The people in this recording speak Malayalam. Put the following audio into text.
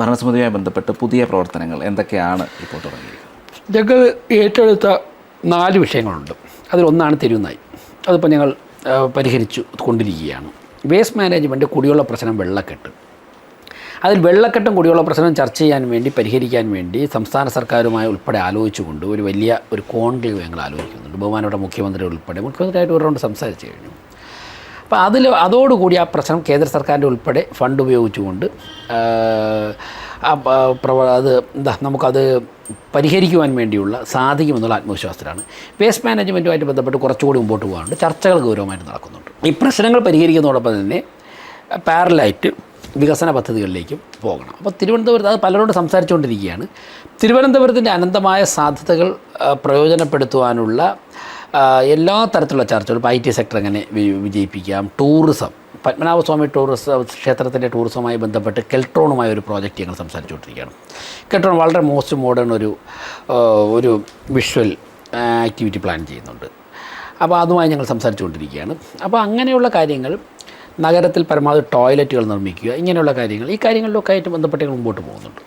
ഭരണസമിതിയുമായി ബന്ധപ്പെട്ട് പുതിയ പ്രവർത്തനങ്ങൾ എന്തൊക്കെയാണ് ഇപ്പോൾ തുടങ്ങിയിരിക്കുന്നത്? ഞങ്ങൾ ഏറ്റെടുത്ത 4 വിഷയങ്ങളുണ്ട്. അതിലൊന്നാണ് തെരുവുനായി. അതിപ്പോൾ ഞങ്ങൾ പരിഹരിച്ചു കൊണ്ടിരിക്കുകയാണ്. വേസ്റ്റ് മാനേജ്മെൻറ്റ്, കുടിവെള്ള പ്രശ്നം, വെള്ളക്കെട്ട്. അതിൽ വെള്ളക്കെട്ടും കുടിവെള്ള പ്രശ്നം ചർച്ച ചെയ്യാൻ വേണ്ടി, പരിഹരിക്കാൻ വേണ്ടി സംസ്ഥാന സർക്കാരുമായി ഉൾപ്പെടെ ആലോചിച്ചുകൊണ്ട് ഒരു വലിയ കോൺക്ലേവ് ഞങ്ങൾ ആലോചിക്കുന്നുണ്ട്. ബഹുമാനപ്പെട്ട മുഖ്യമന്ത്രി ഉൾപ്പെടെ, മുഖ്യമന്ത്രിയായിട്ട് ഒരു റൗണ്ട് സംസാരിച്ച് കഴിഞ്ഞു. അപ്പോൾ അതോടുകൂടി ആ പ്രശ്നം കേന്ദ്ര സർക്കാരിൻ്റെ ഉൾപ്പെടെ ഫണ്ട് ഉപയോഗിച്ചുകൊണ്ട് നമുക്കത് പരിഹരിക്കുവാൻ വേണ്ടിയുള്ള സാധിക്കുമെന്നുള്ള ആത്മവിശ്വാസത്തിലാണ്. വേസ്റ്റ് മാനേജ്മെൻറ്റുമായിട്ട് ബന്ധപ്പെട്ട് കുറച്ചുകൂടി മുമ്പോട്ട് പോകാനുണ്ട്. ചർച്ചകൾ ഗൗരവമായിട്ട് നടക്കുന്നുണ്ട്. ഈ പ്രശ്നങ്ങൾ പരിഹരിക്കുന്നതോടൊപ്പം തന്നെ പാരലായിട്ട് വികസന പദ്ധതികളിലേക്കും പോകണം. അപ്പോൾ തിരുവനന്തപുരത്ത് അത് പലരോട് സംസാരിച്ചുകൊണ്ടിരിക്കുകയാണ്. തിരുവനന്തപുരത്തിൻ്റെ അനന്തമായ സാധ്യതകൾ പ്രയോജനപ്പെടുത്തുവാനുള്ള എല്ലാ തരത്തിലുള്ള ചർച്ചകളും, ഇപ്പോൾ IT സെക്ടർ എങ്ങനെ വിജയിപ്പിക്കാം, ടൂറിസം, പത്മനാഭസ്വാമി ക്ഷേത്രത്തിൻ്റെ ടൂറിസവുമായി ബന്ധപ്പെട്ട് കെൽട്രോണുമായ ഒരു പ്രോജക്റ്റ് ഞങ്ങൾ സംസാരിച്ചുകൊണ്ടിരിക്കുകയാണ്. കെൽട്രോൺ വളരെ മോസ്റ്റ് മോഡേൺ ഒരു വിഷ്വൽ ആക്ടിവിറ്റി പ്ലാൻ ചെയ്യുന്നുണ്ട്. അപ്പോൾ അതുമായി ഞങ്ങൾ സംസാരിച്ചുകൊണ്ടിരിക്കുകയാണ്. അപ്പോൾ അങ്ങനെയുള്ള കാര്യങ്ങൾ, നഗരത്തിൽ പരമാവധി ടോയ്ലറ്റുകൾ നിർമ്മിക്കുക, ഇങ്ങനെയുള്ള കാര്യങ്ങൾ, ഈ കാര്യങ്ങളിലൊക്കെ ആയിട്ട് ബന്ധപ്പെട്ട് മുമ്പോട്ട് പോകുന്നുണ്ട്.